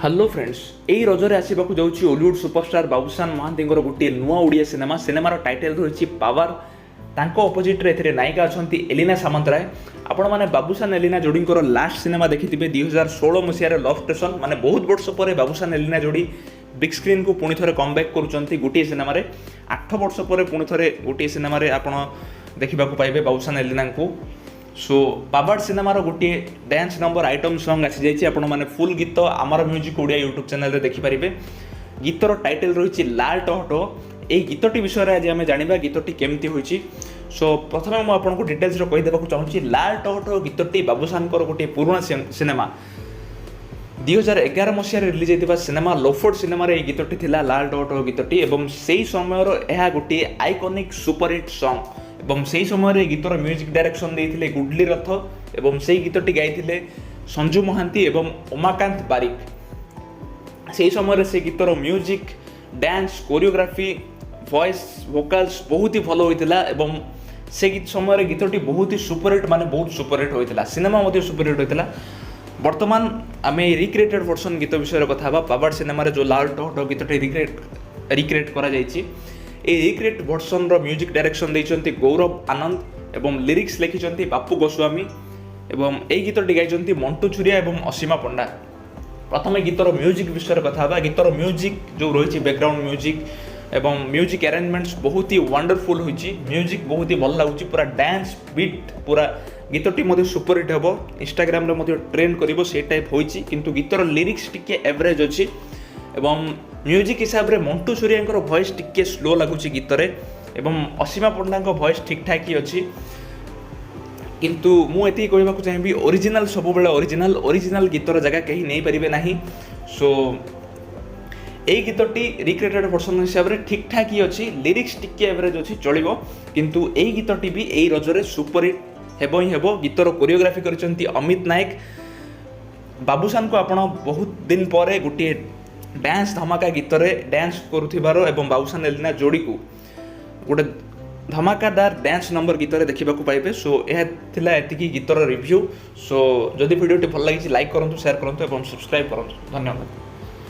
Hello friends यही रजरे आसवाक जाऊँगी Ollywood superstar Babushan Mahanti गोटे नुआ ओडिया सिनेमार टाइटल रही पावर तांको अपोजिट रे नायिका अच्छा एलिना सामंतराय आपण मैंने बाबूशान एलिना जोड़ी लास्ट सिनेमा देखिथे 2016 मसीह लव स्टेशन माने बहुत वर्ष पर बाबूशान एलिना जोड़ी बिग स्क्रीन को पुणी थे कमबैक करुँच गोटे सिनेमा 8 वर्ष पर पुणी थे गोटे सिनेमा आपड़ देखा पाइबे बाबूशान एलिना को। सो पावर सिनेमार गोटे डांस नंबर आइटम सॉन्ग आसी जाइए आपण मैंने फुल गीत आमर म्यूजिक ओडिया यूट्यूब चैनल देखिपारे। गीतर टाइटल रही लाल टहटो। ये गीतटी विषय आज आम जाना गीतटी केमती होइछि। सो प्रथम मुझे आपको डिटेल्स कहीदेक चाहूँगी लाल टहटो गीतटी बाबूशान गोटे पुराना सिनेमा 2011 मसीह रिलीज होता सिनेमा लोफोर्ड सिनेमा ये गीतटी थिला लाल टहटो गीतटी एवं से समय यह गोटे आइकॉनिक सुपरहिट सॉन्ग एवं से समय गीतर म्यूजिक डायरेक्शन देते गुडली रथ एवं से गीतटी गाई संजू महांती एवं उमाकांत बारिक। से समय से गीतर music dance choreography voice vocals बहुत ही भल होता एवं से समय गीतटी बहुत ही सुपरहिट माने बहुत सुपरहिट होता सिनेमा सुपरहिट होता। बर्तमान आम रिक्रिएटेड वर्सन गीत विषय कथा पावर सिनेमा जो लाल टहटो गीतटी रिक्रिएट करा जायछि। ए रिक्रिएट वर्सन म्यूजिक डायरेक्शन देइछन्ति गौरव आनंद एवं लिरिक्स लिखिछन्ति बापू गोस्वामी एवं ए गीतटी गाइछन्ति मंटू छुरिया एवं असीमा पंडा। प्रथम गीतर म्यूजिक विषय कथा गीतर म्यूजिक जो रही बैकग्राउंड म्यूजिक एवं म्यूजिक अरेंजमेंट्स बहुत ही वंडरफुल होइछि। म्यूजिक बहुत ही भल लागुछि पूरा डांस बीट पूरा गीतटी मध्य सुपरहिट हेबो इंस्टाग्राम रे मध्य ट्रेंड करिवो से टाइप होइछि किंतु गीतर लिरिक्स टिके एवरेज अछि एवं म्यूजिक हिसाब रे मंटू सूर्यांकर वॉइस टिके स्लो लगुछि गीतरे एवं असीमा पंडांको वॉइस ठीक ठाक ही अछि किंतु मु एति कहबाक चाहिबी ओरिजिनल सब बेले ओरिजिनल गीतर जगह कहीं नहीं परिबे नाही। सो ए गीतटी रिक्रिएटेड वर्सन हिसाब रे ठीक ठाक ही अछि लिरिक्स टिके एवरेज अछि चलिबो किंतु ए गीतटी भी एई रजरे सुपरहिट हेबो ही हेबो। गीतर कोरियोग्राफी करिसंती अमित नायक। बाबूशान को आपण बहुत दिन पर गोटे डांस धमाका गीतरे डांस करुथिबार एवं बाबूशान एलिना जोड़ी को गोटे धमाकादार डांस नंबर गीतरे देखा पाइबे। सो यह थिला एतिकी गीतर रिव्यू। सो जदि वीडियोटी भल लगी लाइक करंतु शेयर करंतु एवं सब्सक्राइब करंतु। धन्यवाद।